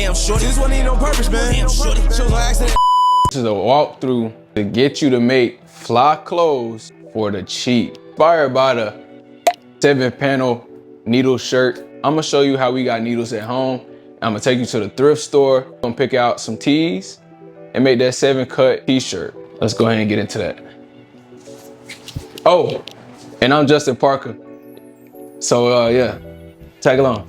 Damn shorty. This one ain't on purpose, man. Damn shorty. Shows no accident. This is a walkthrough to get you to make fly clothes for the cheap. Inspired by the 7-panel needle shirt. I'm gonna show you how we got needles at home. I'm gonna take you to the thrift store. I'm gonna pick out some tees and make that 7-cut t-shirt. Let's go ahead and get into that. Oh, and I'm Justen Parker. So yeah, tag along.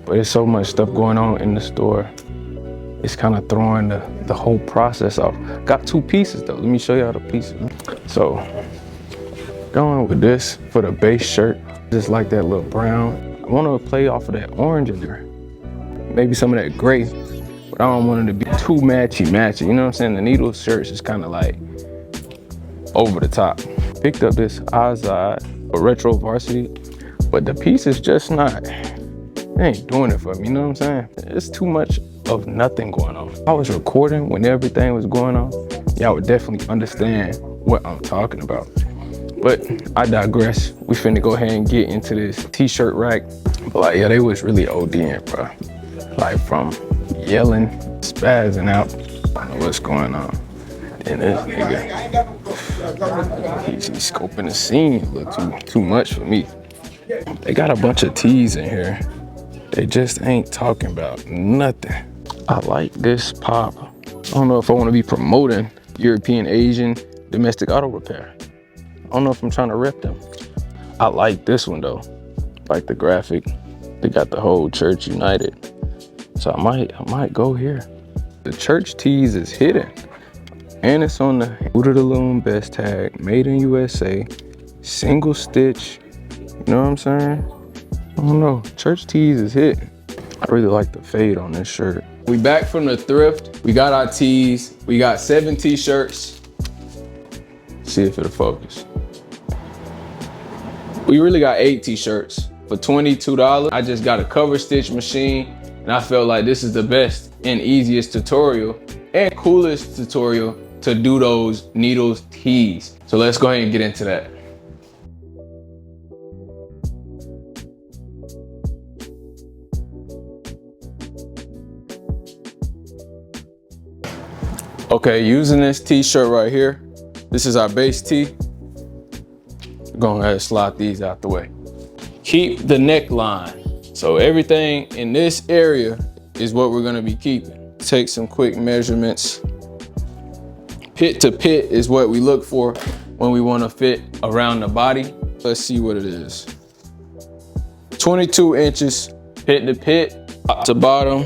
But there's so much stuff going on in the store. It's kind of throwing the whole process off. Got 2 pieces though. Let me show y'all the pieces. So, going with this for the base shirt, just like that little brown. I want to play off of that orange in there. Maybe some of that gray, but I don't want it to be too matchy. You know what I'm saying? The needle shirts is kind of like over the top. Picked up this Azad or retro varsity, but the piece is just not, it ain't doing it for me, you know what I'm saying? It's too much of nothing going on. If I was recording when everything was going on, y'all would definitely understand what I'm talking about. But I digress. We finna go ahead and get into this t-shirt rack. But like, yeah, they was really ODing, bro. Like from yelling, spazzing out. I don't know what's going on. And this nigga, he's scoping the scene a little too much for me. They got a bunch of tees in here. They just ain't talking about nothing. I like this pop. I don't know if I want to be promoting European, Asian, domestic auto repair. I don't know if I'm trying to rep them. I like this one though. Like the graphic. They got the whole Church United. So I might go here. The church tees is hidden. And it's on the Boot of the Loom best tag, made in USA, single stitch. You know what I'm saying? I don't know, church tees is hidden. I really like the fade on this shirt. We back from the thrift. We got our tees. We got 7 t-shirts. See if it'll focus. We really got 8 t-shirts for $22. I just got a cover stitch machine and I felt like this is the best and easiest tutorial and coolest tutorial to do those needles tees. So let's go ahead and get into that. Okay, using this t-shirt right here, this is our base tee. Go ahead and slide these out the way. Keep the neckline. So everything in this area is what we're gonna be keeping. Take some quick measurements. Pit to pit is what we look for when we wanna fit around the body. Let's see what it is. 22 inches, pit to pit, top to bottom,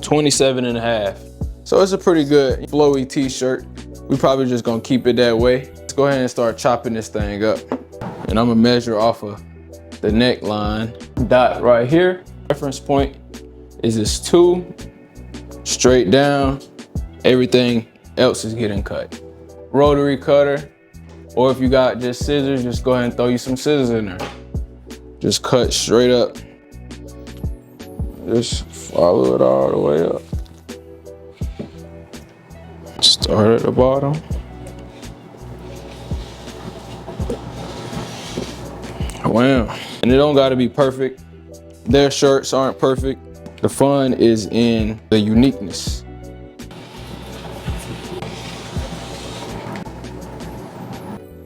27.5. So it's a pretty good flowy t-shirt. We probably just gonna keep it that way. Let's go ahead and start chopping this thing up. And I'm gonna measure off of the neckline. Dot right here. Reference point is this 2, straight down. Everything else is getting cut. Rotary cutter, or if you got just scissors, just go ahead and throw you some scissors in there. Just cut straight up. Just follow it all the way up. Start at the bottom. Wow. And it don't gotta be perfect. Their shirts aren't perfect. The fun is in the uniqueness.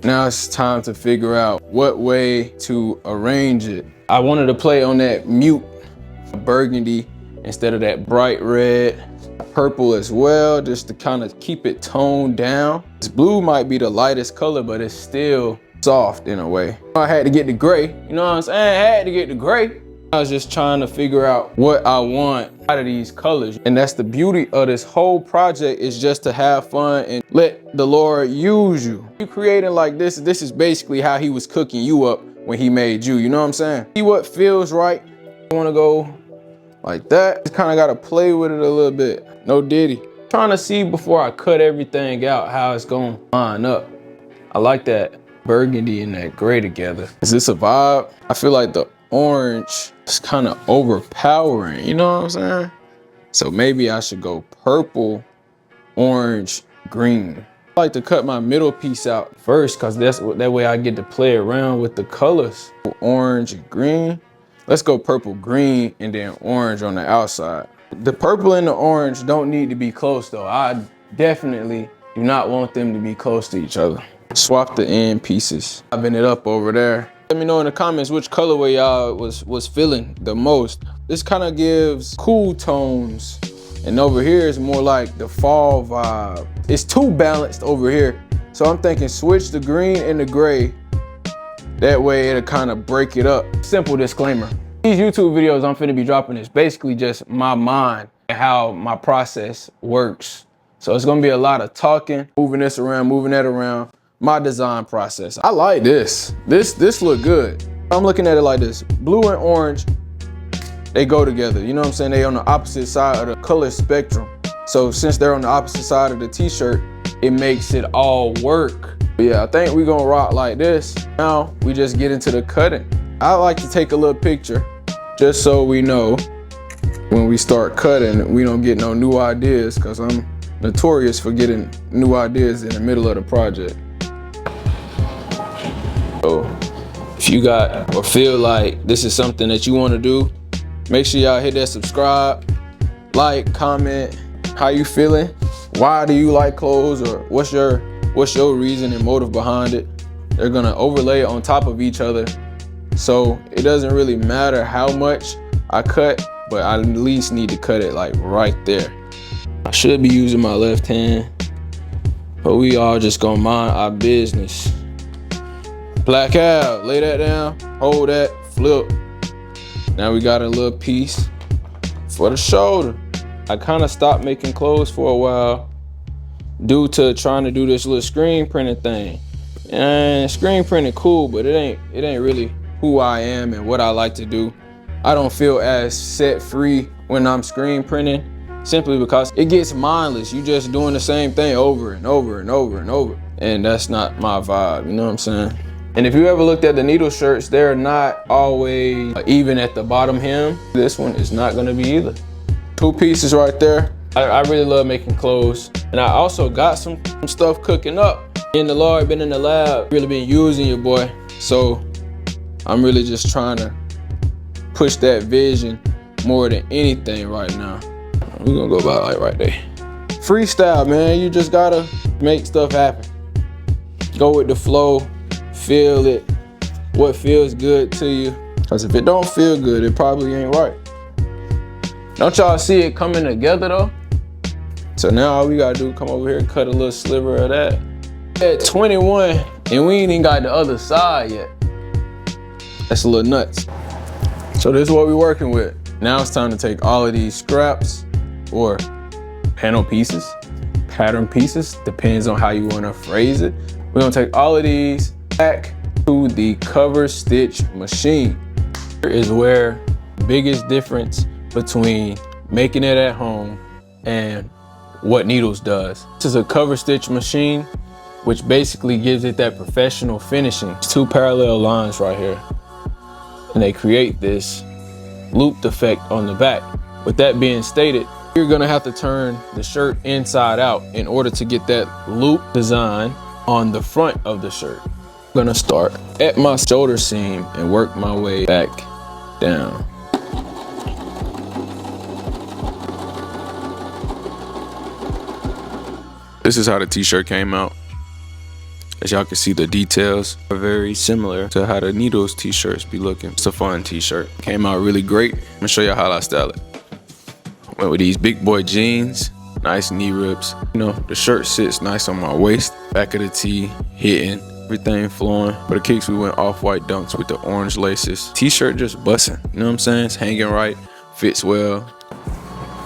Now it's time to figure out what way to arrange it. I wanted to play on that mute burgundy instead of that bright red. Purple as well, just to kind of keep it toned down. This blue might be the lightest color, but it's still soft in a way. I had to get the gray, you know what I'm saying? I had to get the gray. I was just trying to figure out what I want out of these colors. And that's the beauty of this whole project, is just to have fun and let the Lord use you. You creating like this is basically how he was cooking you up when he made you, you know what I'm saying? See what feels right. I wanna go like that. Just kind of got to play with it a little bit. No diddy. Trying to see before I cut everything out how it's going to line up. I like that burgundy and that gray together. Is this a vibe? I feel like the orange is kind of overpowering, you know what I'm saying? So maybe I should go purple, orange, green. I like to cut my middle piece out first because that way I get to play around with the colors. Orange and green. Let's go purple, green, and then orange on the outside. The purple and the orange don't need to be close though. I definitely do not want them to be close to each other. Swap the end pieces. I've been it up over there. Let me know in the comments which colorway y'all was feeling the most. This kind of gives cool tones, and over here is more like the fall vibe. It's too balanced over here. So I'm thinking switch the green and the gray. That way it'll kind of break it up. Simple disclaimer. These YouTube videos I'm finna be dropping is basically just my mind and how my process works. So it's gonna be a lot of talking, moving this around, moving that around, my design process. I like this. This look good. I'm looking at it like this. Blue and orange, they go together. You know what I'm saying? They on the opposite side of the color spectrum. So since they're on the opposite side of the t-shirt, it makes it all work. But yeah, I think we're gonna rock like this. Now we just get into the cutting. I like to take a little picture just so we know when we start cutting, we don't get no new ideas, because I'm notorious for getting new ideas in the middle of the project. So if you got or feel like this is something that you want to do, make sure y'all hit that subscribe, like, comment, how you feeling, why do you like clothes, or what's your reason and motive behind it. They're gonna overlay on top of each other, so it doesn't really matter how much I cut, but I at least need to cut it like right there. I should be using my left hand, but we all just gonna mind our business. Black out, lay that down, hold that, flip. Now we got a little piece for the shoulder. I kind of stopped making clothes for a while due to trying to do this little screen printing thing. And screen printing cool, but it ain't really who I am and what I like to do. I don't feel as set free when I'm screen printing, simply because it gets mindless. You just doing the same thing over and over and over and over. And that's not my vibe, you know what I'm saying? And if you ever looked at the needle shirts, they're not always even at the bottom hem. This one is not gonna be either. Two pieces right there. I really love making clothes. And I also got some stuff cooking up. In the Lord, been in the lab, really been using your boy. So I'm really just trying to push that vision more than anything right now. We're gonna go about like right there. Freestyle, man, you just gotta make stuff happen. Go with the flow, feel it, what feels good to you. Cause if it don't feel good, it probably ain't right. Don't y'all see it coming together though? So now all we gotta do, come over here, cut a little sliver of that. At 21, and we ain't even got the other side yet. That's a little nuts. So this is what we're working with. Now it's time to take all of these scraps or panel pieces, pattern pieces, depends on how you wanna phrase it. We're gonna take all of these back to the cover stitch machine. Here is where the biggest difference between making it at home and what Needles does. This is a cover stitch machine, which basically gives it that professional finishing. It's two parallel lines right here, and they create this looped effect on the back. With that being stated, you're gonna have to turn the shirt inside out in order to get that loop design on the front of the shirt. I'm gonna start at my shoulder seam and work my way back down. This is how the t-shirt came out. As y'all can see, the details are very similar to how the Needles t-shirts be looking. It's a fun t-shirt. Came out really great. I'm gonna show you how I style it. Went with these big boy jeans, nice knee rips. You know, the shirt sits nice on my waist. Back of the tee, hitting, everything flowing. For the kicks, we went off-white dunks with the orange laces. T-shirt just busting, you know what I'm saying? It's hanging right, fits well.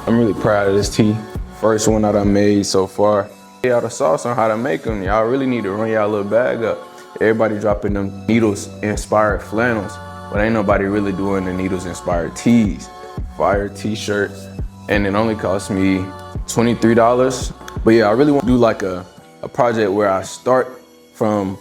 I'm really proud of this tee. First one that I made so far. Y'all the sauce on how to make them. Y'all really need to run y'all little bag up. Everybody dropping them Needles inspired flannels, but ain't nobody really doing the Needles inspired tees. Fire t-shirt, and it only cost me $23. But yeah, I really want to do like a project where I start from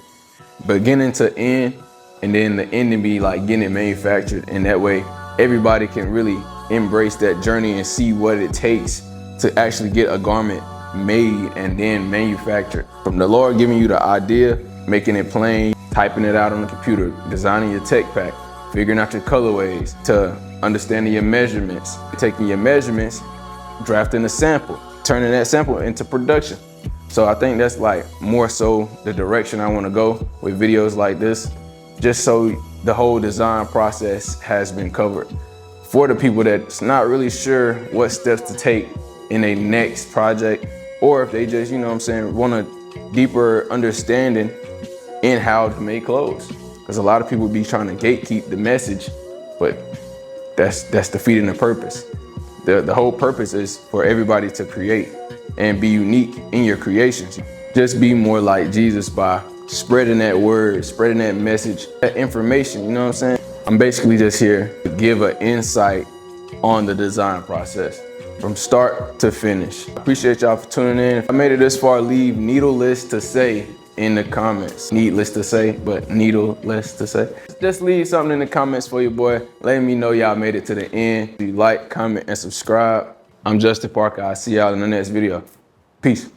beginning to end, and then the ending be like getting it manufactured, and that way everybody can really embrace that journey and see what it takes to actually get a garment made and then manufactured. From the Lord giving you the idea, making it plain, typing it out on the computer, designing your tech pack, figuring out your colorways, to understanding your measurements, taking your measurements, drafting a sample, turning that sample into production. So I think that's like more so the direction I want to go with videos like this, just so the whole design process has been covered. For the people that's not really sure what steps to take in a next project, or if they just, you know what I'm saying, want a deeper understanding in how to make clothes. Because a lot of people be trying to gatekeep the message, but that's defeating the purpose. The whole purpose is for everybody to create and be unique in your creations. Just be more like Jesus by spreading that word, spreading that message, that information, you know what I'm saying? I'm basically just here to give an insight on the design process from start to finish. I appreciate y'all for tuning in. If I made it this far, leave needless to say in the comments. Needless to say, but needless to say. Just leave something in the comments for your boy. Letting me know y'all made it to the end. If you like, comment, and subscribe. I'm Justen Parker. I'll see y'all in the next video. Peace.